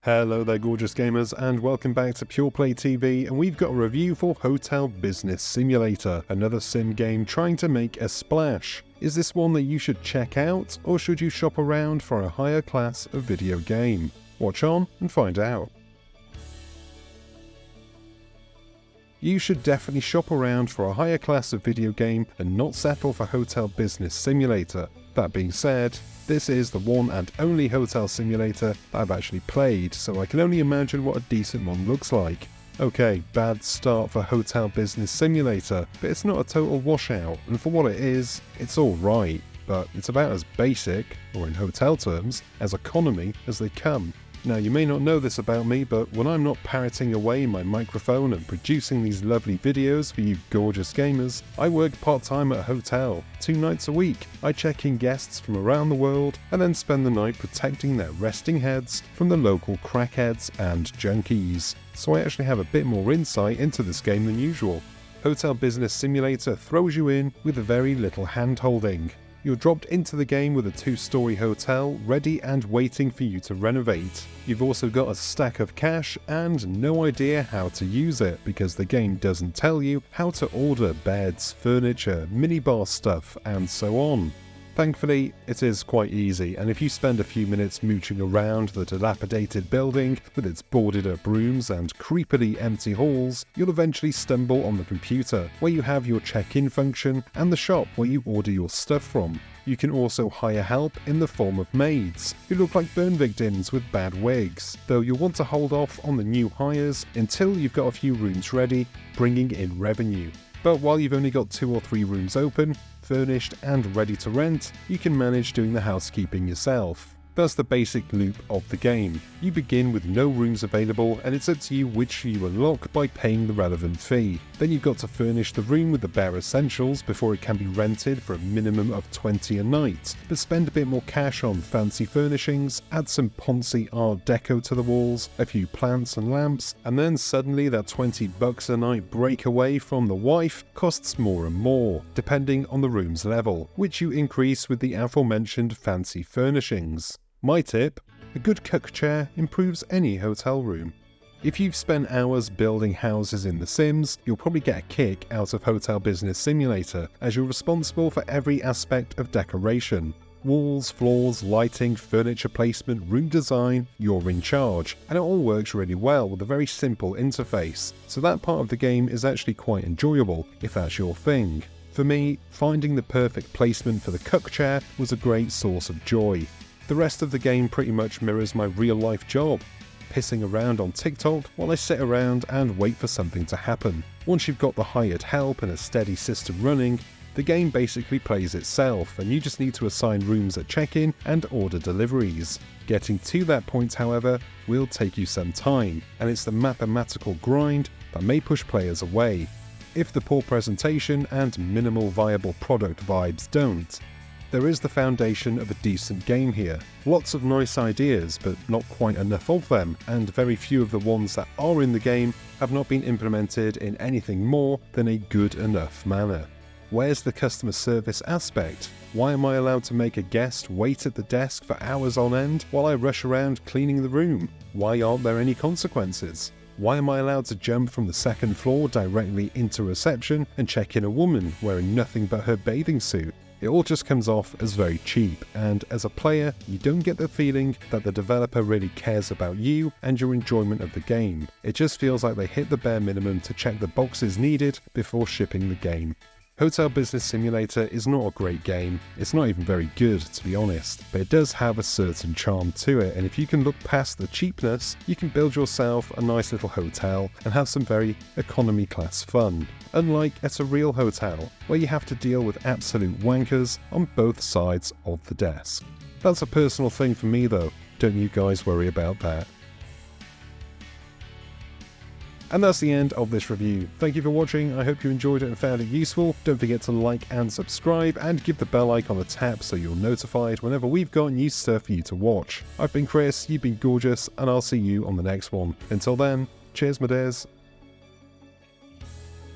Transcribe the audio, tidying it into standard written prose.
Hello there gorgeous gamers and welcome back to Pure Play TV, and we've got a review for Hotel Business Simulator, another sim game trying to make a splash. Is this one that you should check out, or should you shop around for a higher class of video game? Watch on and find out. You should definitely shop around for a higher class of video game and not settle for Hotel Business Simulator. That being said, this is the one and only hotel simulator that I've actually played, so I can only imagine what a decent one looks like. Okay, bad start for Hotel Business Simulator, but it's not a total washout, and for what it is, it's alright, but it's about as basic, or in hotel terms, as economy as they come. Now you may not know this about me, but when I'm not parroting away my microphone and producing these lovely videos for you gorgeous gamers, I work part-time at a hotel, 2 nights a week. I check in guests from around the world and then spend the night protecting their resting heads from the local crackheads and junkies. So I actually have a bit more insight into this game than usual. Hotel Business Simulator throws you in with very little hand-holding. You're dropped into the game with a 2-story hotel ready and waiting for you to renovate. You've also got a stack of cash and no idea how to use it because the game doesn't tell you how to order beds, furniture, minibar stuff and so on. Thankfully, it is quite easy, and if you spend a few minutes mooching around the dilapidated building with its boarded up rooms and creepily empty halls, you'll eventually stumble on the computer, where you have your check-in function, and the shop where you order your stuff from. You can also hire help in the form of maids, who look like burn victims with bad wigs, though you'll want to hold off on the new hires until you've got a few rooms ready, bringing in revenue. But while you've only got 2 or 3 rooms open, furnished and ready to rent, you can manage doing the housekeeping yourself. That's the basic loop of the game. You begin with no rooms available and it's up to you which you unlock by paying the relevant fee. Then you've got to furnish the room with the bare essentials before it can be rented for a minimum of 20 a night, but spend a bit more cash on fancy furnishings, add some poncy art deco to the walls, a few plants and lamps, and then suddenly that $20 a night breakaway from the wife costs more and more, depending on the room's level, which you increase with the aforementioned fancy furnishings. My tip: a good cook chair improves any hotel room. If you've spent hours building houses in The Sims, you'll probably get a kick out of Hotel Business Simulator, as you're responsible for every aspect of decoration. Walls, floors, lighting, furniture placement, room design, you're in charge, and it all works really well with a very simple interface, so that part of the game is actually quite enjoyable if that's your thing. For me, finding the perfect placement for the cook chair was a great source of joy. The rest of the game pretty much mirrors my real life job, pissing around on TikTok while I sit around and wait for something to happen. Once you've got the hired help and a steady system running, the game basically plays itself and you just need to assign rooms at check-in and order deliveries. Getting to that point, however, will take you some time, and it's the mathematical grind that may push players away, if the poor presentation and minimal viable product vibes don't. There is the foundation of a decent game here. Lots of nice ideas, but not quite enough of them, and very few of the ones that are in the game have not been implemented in anything more than a good enough manner. Where's the customer service aspect? Why am I allowed to make a guest wait at the desk for hours on end while I rush around cleaning the room? Why aren't there any consequences? Why am I allowed to jump from the 2nd floor directly into reception and check in a woman wearing nothing but her bathing suit? It all just comes off as very cheap, and as a player, you don't get the feeling that the developer really cares about you and your enjoyment of the game. It just feels like they hit the bare minimum to check the boxes needed before shipping the game. Hotel Business Simulator is not a great game, it's not even very good to be honest, but it does have a certain charm to it, and if you can look past the cheapness, you can build yourself a nice little hotel and have some very economy class fun. Unlike at a real hotel, where you have to deal with absolute wankers on both sides of the desk. That's a personal thing for me though, don't you guys worry about that. And that's the end of this review. Thank you for watching, I hope you enjoyed it and found it useful. Don't forget to like and subscribe, and give the bell icon a tap so you're notified whenever we've got new stuff for you to watch. I've been Chris, you've been gorgeous, and I'll see you on the next one. Until then, cheers my dears.